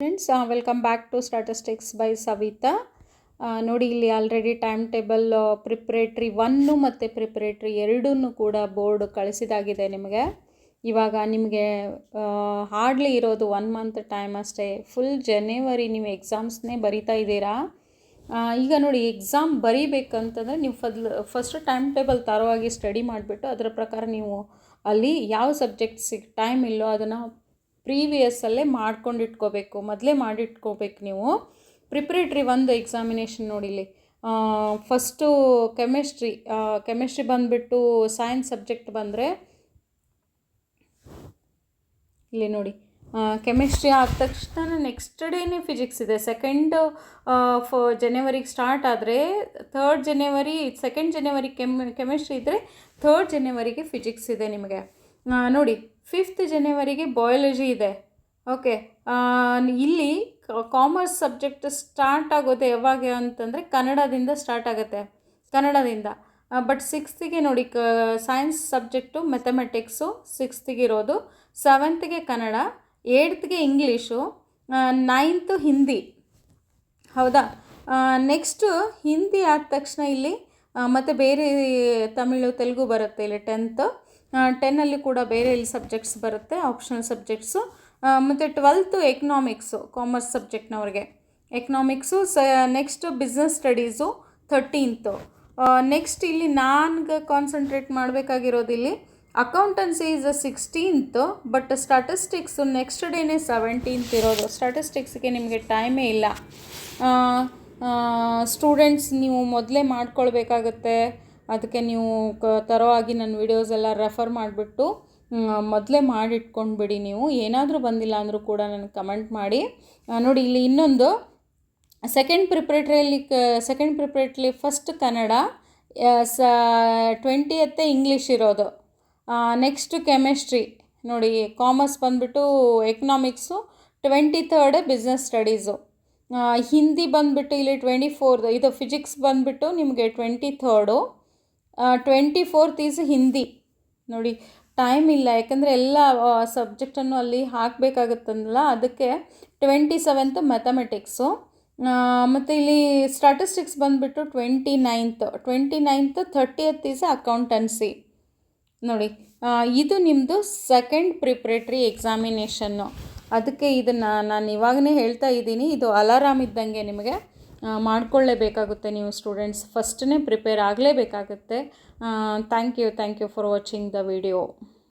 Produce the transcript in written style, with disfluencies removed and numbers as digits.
Friends welcome back to statistics by Savita. ನೋಡಿ ಇಲ್ಲಿ already time table preparatory 1 ಮತ್ತು preparatory 2 ಕೂಡ ಬೋರ್ಡ್ ಕಳಿಸಿದಾಗಿದೆ ನಿಮಗೆ. ಇವಾಗ ನಿಮಗೆ ಹಾರ್ಡ್ಲಿ ಇರೋದು 1 ಮಂತ್ ಟೈಮ್ ಅಷ್ಟೇ. ಫುಲ್ ಜನವರಿ ನೀವು ಎಕ್ಸಾಮ್ಸ್ನೇ ಬರಿತಾ ಇದ್ದೀರಾ. ಈಗ ನೋಡಿ ಎಕ್ಸಾಮ್ ಬರೀಬೇಕಂತಂದರೆ ನೀವು ಫಸ್ಟ್ ಟೈಮ್ ಟೇಬಲ್ ತರವಾಗಿ ಸ್ಟಡಿ ಮಾಡಿಬಿಟ್ಟು ಅದರ ಪ್ರಕಾರ ನೀವು ಅಲ್ಲಿ ಯಾವ ಸಬ್ಜೆಕ್ಟ್ಸಿಗೆ ಟೈಮ್ ಇಲ್ಲೋ ಅದನ್ನು ಪ್ರೀವಿಯಸ್ಸಲ್ಲೇ ಮೊದಲೇ ಮಾಡಿಟ್ಕೋಬೇಕು ನೀವು. ಪ್ರಿಪ್ರೇಟ್ರಿ 1 ಎಕ್ಸಾಮಿನೇಷನ್ ನೋಡಿಲಿ, ಫಸ್ಟು ಕೆಮಿಸ್ಟ್ರಿ ಬಂದುಬಿಟ್ಟು ಸೈನ್ಸ್ ಸಬ್ಜೆಕ್ಟ್ ಬಂದರೆ ಇಲ್ಲಿ ನೋಡಿ ಕೆಮಿಸ್ಟ್ರಿ ಆದ ತಕ್ಷಣ ನೆಕ್ಸ್ಟ್ ಡೇನೇ ಫಿಸಿಕ್ಸ್ ಇದೆ. ಜನವರಿಗೆ ಸ್ಟಾರ್ಟ್ ಆದರೆ 3rd ಜನವರಿ 2nd ಜನವರಿ ಕೆಮಿಸ್ಟ್ರಿ ಇದ್ದರೆ 3rd ಜನವರಿಗೆ ಫಿಸಿಕ್ಸ್ ಇದೆ ನಿಮಗೆ. ನೋಡಿ 5th ಜನವರಿಗೆ ಬಯಾಲಜಿ ಇದೆ. ಓಕೆ, ಇಲ್ಲಿ ಕಾಮರ್ಸ್ ಸಬ್ಜೆಕ್ಟ್ ಸ್ಟಾರ್ಟ್ ಆಗೋದು ಯಾವಾಗ ಅಂತಂದರೆ ಕನ್ನಡದಿಂದ ಸ್ಟಾರ್ಟ್ ಆಗುತ್ತೆ, ಬಟ್ 6th ನೋಡಿ ಸೈನ್ಸ್ ಸಬ್ಜೆಕ್ಟು ಮ್ಯಾಥಮೆಟಿಕ್ಸು 6th ಇರೋದು, 7th Kannada, 8th English, 9th Hindi. ಹೌದಾ, ನೆಕ್ಸ್ಟು ಹಿಂದಿ ಆದ ತಕ್ಷಣ ಇಲ್ಲಿ ಮತ್ತು ಬೇರೆ ತಮಿಳು ತೆಲುಗು ಬರುತ್ತೆ. ಇಲ್ಲಿ 10th ಕೂಡ ಬೇರೆ ಇಲ್ಲಿ ಸಬ್ಜೆಕ್ಟ್ಸ್ ಬರುತ್ತೆ, ಆಪ್ಷನಲ್ ಸಬ್ಜೆಕ್ಟ್ಸು. ಮತ್ತು 12th ಎಕನಾಮಿಕ್ಸು, ಕಾಮರ್ಸ್ ಸಬ್ಜೆಕ್ಟ್ನವ್ರಿಗೆ economics. Next business studies 13th. Next ಇಲ್ಲಿ ನಾನು ಕಾನ್ಸಂಟ್ರೇಟ್ ಮಾಡಬೇಕಾಗಿರೋದು ಇಲ್ಲಿ accountancy is 16th, but statistics next ಡೇನೇ 17th ಇರೋದು. ಸ್ಟಾಟಿಸ್ಟಿಕ್ಸ್ಗೆ ನಿಮಗೆ ಟೈಮೇ ಇಲ್ಲ. ಸ್ಟೂಡೆಂಟ್ಸ್ ನೀವು ಮೊದಲೇ ಮಾಡ್ಕೊಳ್ಬೇಕಾಗತ್ತೆ. ಅದಕ್ಕೆ ನೀವು ತರವಾಗಿ ನನ್ನ ವಿಡಿಯೋಸ್ ಎಲ್ಲ ರೆಫರ್ ಮಾಡಿಬಿಟ್ಟು ಮೊದಲೇ ಮಾಡಿಟ್ಕೊಂಡ್ಬಿಡಿ. ನೀವು ಏನಾದರೂ ಬಂದಿಲ್ಲ ಅಂದರೂ ಕೂಡ ನನಗೆ ಕಮೆಂಟ್ ಮಾಡಿ. ನೋಡಿ ಇಲ್ಲಿ ಇನ್ನೊಂದು ಸೆಕೆಂಡ್ ಪ್ರಿಪ್ರೇಟ್ರಿಯಲ್ಲಿ ಫಸ್ಟ್ ಕನ್ನಡ, 20th ಇಂಗ್ಲೀಷ್ ಇರೋದು. ನೆಕ್ಸ್ಟ್ ಕೆಮಿಸ್ಟ್ರಿ ನೋಡಿ, ಕಾಮರ್ಸ್ ಬಂದುಬಿಟ್ಟು economics, 23rd business studies. Hindi ಬಂದುಬಿಟ್ಟು ಇಲ್ಲಿ 24th, ಇದು ಫಿಸಿಕ್ಸ್ ಬಂದುಬಿಟ್ಟು ನಿಮಗೆ 23rd, 24th ಈಸ್ ಹಿಂದಿ. ನೋಡಿ ಟೈಮ್ ಇಲ್ಲ, ಯಾಕಂದರೆ ಎಲ್ಲ ಸಬ್ಜೆಕ್ಟನ್ನು ಅಲ್ಲಿ ಹಾಕಬೇಕಾಗುತ್ತಲ್ಲ, ಅದಕ್ಕೆ 27th ಮ್ಯಾಥಮೆಟಿಕ್ಸು. ಮತ್ತು ಇಲ್ಲಿ ಸ್ಟಾಟಿಸ್ಟಿಕ್ಸ್ ಬಂದುಬಿಟ್ಟು 29th, 30th ಈಸ್ ಅಕೌಂಟೆನ್ಸಿ. ನೋಡಿ ಇದು ನಿಮ್ಮದು ಸೆಕೆಂಡ್ ಪ್ರಿಪ್ರೇಟ್ರಿ ಎಕ್ಸಾಮಿನೇಷನ್ನು. ಅದಕ್ಕೆ ಇದನ್ನು ನಾನು ಇವಾಗಲೇ ಹೇಳ್ತಾ ಇದ್ದೀನಿ, ಇದು ಅಲಾರಾಮ್ ಇದ್ದಂಗೆ ನಿಮಗೆ ಮಾಡಿಕೊಳ್ಳೇಬೇಕಾಗುತ್ತೆ. ನೀವು ಸ್ಟೂಡೆಂಟ್ಸ್ ಫಸ್ಟೇ ಪ್ರಿಪೇರ್ ಆಗಲೇಬೇಕಾಗುತ್ತೆ. Thank you for watching the video.